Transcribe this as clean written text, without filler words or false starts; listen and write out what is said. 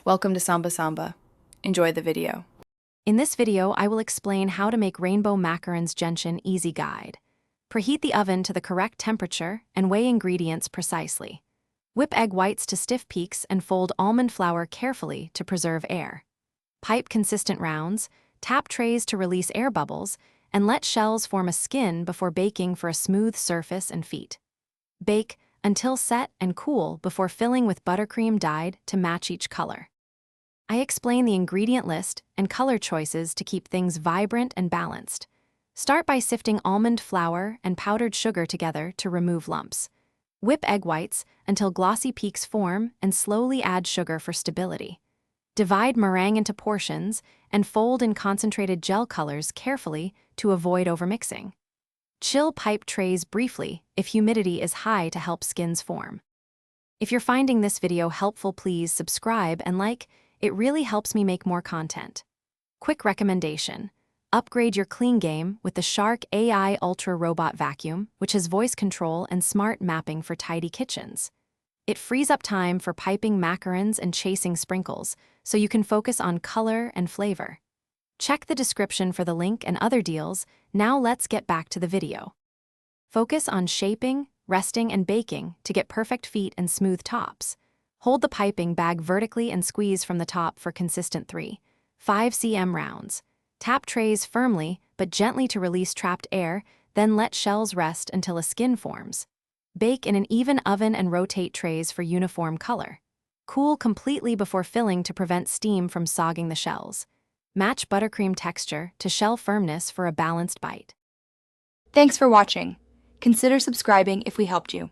Welcome to Samba Samba. Enjoy the video. In this video, I will explain how to make Rainbow Macarons Genshin easy guide. Preheat the oven to the correct temperature and weigh ingredients precisely. Whip egg whites to stiff peaks and fold almond flour carefully to preserve air. Pipe consistent rounds, tap trays to release air bubbles, and let shells form a skin before baking for a smooth surface and feet. Bake until set and cool before filling with buttercream dyed to match each color. I explain the ingredient list and color choices to keep things vibrant and balanced. Start by sifting almond flour and powdered sugar together to remove lumps. Whip egg whites until glossy peaks form and slowly add sugar for stability. Divide meringue into portions and fold in concentrated gel colors carefully to avoid overmixing. Chill pipe trays briefly if humidity is high to help skins form. If you're finding this video helpful, please subscribe and like. It really helps me make more content. Quick recommendation: upgrade your clean game with the Shark AI Ultra Robot Vacuum, which has voice control and smart mapping for tidy kitchens. It frees up time for piping macarons and chasing sprinkles, so you can focus on color and flavor. Check the description for the link and other deals. Now let's get back to the video. Focus on shaping, resting, and baking to get perfect feet and smooth tops. Hold the piping bag vertically and squeeze from the top for consistent 3-5 cm rounds. Tap trays firmly but gently to release trapped air, then let shells rest until a skin forms. Bake in an even oven and rotate trays for uniform color. Cool completely before filling to prevent steam from sogging the shells. Match buttercream texture to shell firmness for a balanced bite. Thanks for watching. Consider subscribing if we helped you.